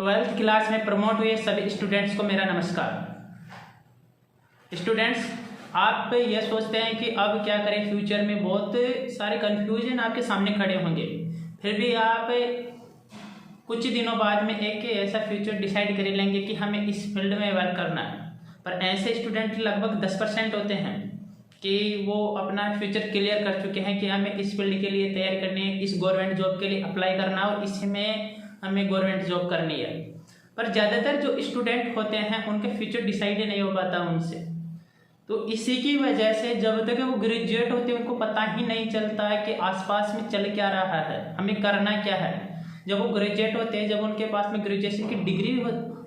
12th class में promote हुए सभी स्टूडेंट्स को मेरा नमस्कार। स्टूडेंट्स, आप ये सोचते हैं कि अब क्या करें, फ्यूचर में बहुत सारे कंफ्यूजन आपके सामने खड़े होंगे, फिर भी आप कुछ दिनों बाद में एक ऐसा फ्यूचर डिसाइड कर लेंगे कि हमें इस फील्ड में वर्क करना है। पर ऐसे स्टूडेंट लगभग 10% होते हैं कि वो अपना फ्यूचर क्लियर कर चुके हैं कि हमें इस फील्ड के लिए तैयारी करनी है, इस गवर्नमेंट जॉब के लिए अप्लाई करना और इसमें हमें गवर्नमेंट जॉब करनी है। पर ज़्यादातर जो स्टूडेंट होते हैं उनके फ्यूचर डिसाइड ही नहीं हो पाता उनसे। तो इसी की वजह से जब तक वो ग्रेजुएट होते हैं उनको पता ही नहीं चलता है कि आसपास में चल क्या रहा है, हमें करना क्या है। जब वो ग्रेजुएट होते हैं, जब उनके पास में ग्रेजुएशन की डिग्री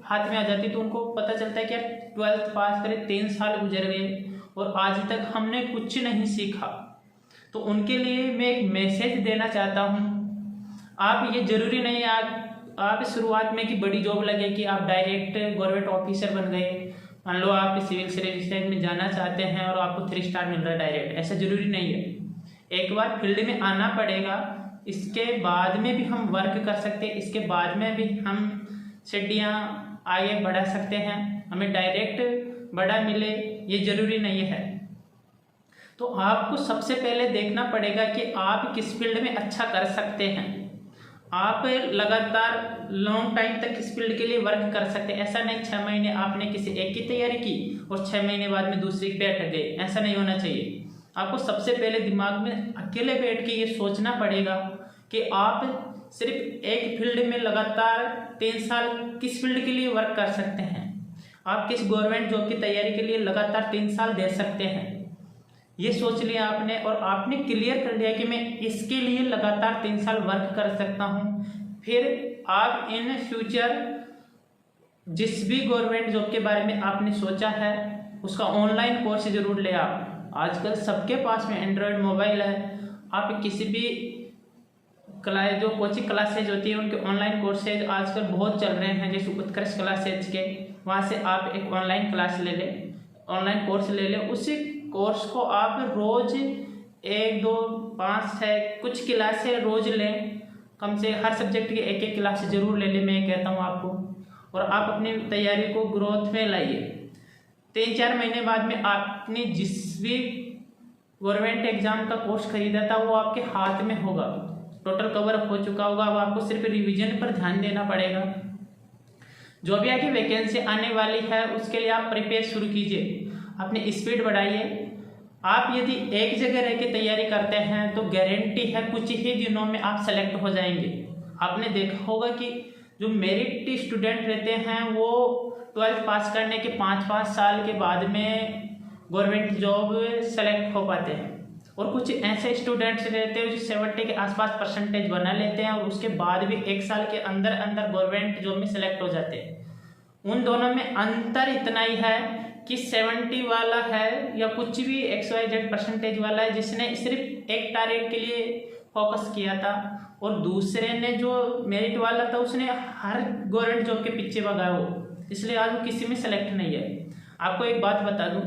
हाथ में आ जाती है तो उनको पता चलता है कि यार 12th पास करे 3 साल गुजर गए और आज तक हमने कुछ नहीं सीखा। तो उनके लिए मैं एक मैसेज देना चाहता हूँ। आप ये ज़रूरी नहीं है आप शुरुआत में कि बड़ी जॉब लगे कि आप डायरेक्ट गवर्नमेंट ऑफिसर बन गए। मान लो आप सिविल सर्विसेज में जाना चाहते हैं और आपको 3 स्टार मिल रहा है डायरेक्ट, ऐसा ज़रूरी नहीं है। एक बार फील्ड में आना पड़ेगा, इसके बाद में भी हम वर्क कर सकते हैं, इसके बाद में भी हम सीढ़ियाँ आगे बढ़ा सकते हैं। हमें डायरेक्ट बड़ा मिले ये ज़रूरी नहीं है। तो आपको सबसे पहले देखना पड़ेगा कि आप किस फील्ड में अच्छा कर सकते हैं। आप लगातार लॉन्ग टाइम तक इस फील्ड के लिए वर्क कर सकते हैं। ऐसा नहीं 6 महीने आपने किसी एक की तैयारी की और 6 महीने बाद में दूसरी पे अटक गए, ऐसा नहीं होना चाहिए। आपको सबसे पहले दिमाग में अकेले बैठ के ये सोचना पड़ेगा कि आप सिर्फ एक फील्ड में लगातार 3 साल किस फील्ड के लिए वर्क कर सकते हैं। आप किस गवर्नमेंट जॉब की तैयारी के लिए लगातार 3 साल दे सकते हैं, ये सोच लिया आपने और आपने क्लियर कर लिया कि मैं इसके लिए लगातार 3 साल वर्क कर सकता हूँ। फिर आप इन फ्यूचर जिस भी गवर्नमेंट जॉब के बारे में आपने सोचा है उसका ऑनलाइन कोर्स जरूर ले। आप आजकल सबके पास में एंड्रॉयड मोबाइल है, आप किसी भी क्लास जो कोचिंग क्लासेज होती है उनके ऑनलाइन कोर्सेज आजकल बहुत चल रहे हैं, जैसे उत्कर्ष क्लासेज के, वहाँ से आप एक ऑनलाइन क्लास ले लें, ऑनलाइन कोर्स ले लें। उसी कोर्स को आप रोज़ 1, 2, 5, 6 कुछ क्लासें रोज़ लें, कम से हर सब्जेक्ट की एक क्लास जरूर ले लें, मैं कहता हूँ आपको। और आप अपनी तैयारी को ग्रोथ में लाइए। 3-4 महीने बाद में आपने जिस भी गवर्नमेंट एग्जाम का कोर्स खरीदा था वो आपके हाथ में होगा, टोटल कवर हो चुका होगा। अब आपको सिर्फ रिवीजन पर ध्यान देना पड़ेगा। जो भी आगे वैकेंसी आने वाली है उसके लिए आप प्रिपेयर शुरू कीजिए, अपनी स्पीड बढ़ाइए। आप यदि एक जगह रह के तैयारी करते हैं तो गारंटी है कुछ ही दिनों में आप सेलेक्ट हो जाएंगे। आपने देखा होगा कि जो मेरिट स्टूडेंट रहते हैं वो 12th पास करने के 5-5 साल के बाद में गवर्नमेंट जॉब सेलेक्ट हो पाते हैं, और कुछ ऐसे स्टूडेंट्स रहते हैं जो 70 के आसपास परसेंटेज बना लेते हैं और उसके बाद भी 1 साल के अंदर अंदर गवर्नमेंट जॉब में सेलेक्ट हो जाते हैं। उन दोनों में अंतर इतना ही है कि 70 वाला है या कुछ भी XYZ परसेंटेज वाला है जिसने सिर्फ एक टारगेट के लिए फोकस किया था, और दूसरे ने जो मेरिट वाला था उसने हर गवर्नमेंट जॉब के पीछे भागा हो, इसलिए आज वो किसी में सेलेक्ट नहीं है। आपको एक बात बता दूं,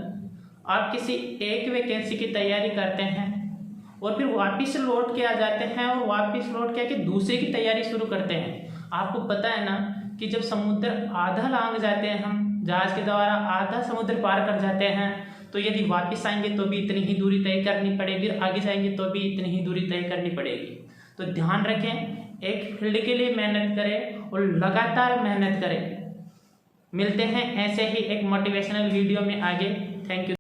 आप किसी एक वैकेंसी की तैयारी करते हैं और फिर वापस लौट के आ जाते हैं और वापस लौट के आके दूसरे की तैयारी शुरू करते हैं। आपको पता है ना कि जब समुद्र आधा लांग जाते हैं, हम जहाज के द्वारा आधा समुद्र पार कर जाते हैं, तो यदि वापस आएंगे तो भी इतनी ही दूरी तय करनी पड़ेगी, फिर आगे जाएंगे तो भी इतनी ही दूरी तय करनी पड़ेगी। तो ध्यान रखें, एक फील्ड के लिए मेहनत करें और लगातार मेहनत करें। मिलते हैं ऐसे ही एक मोटिवेशनल वीडियो में आगे। Thank you.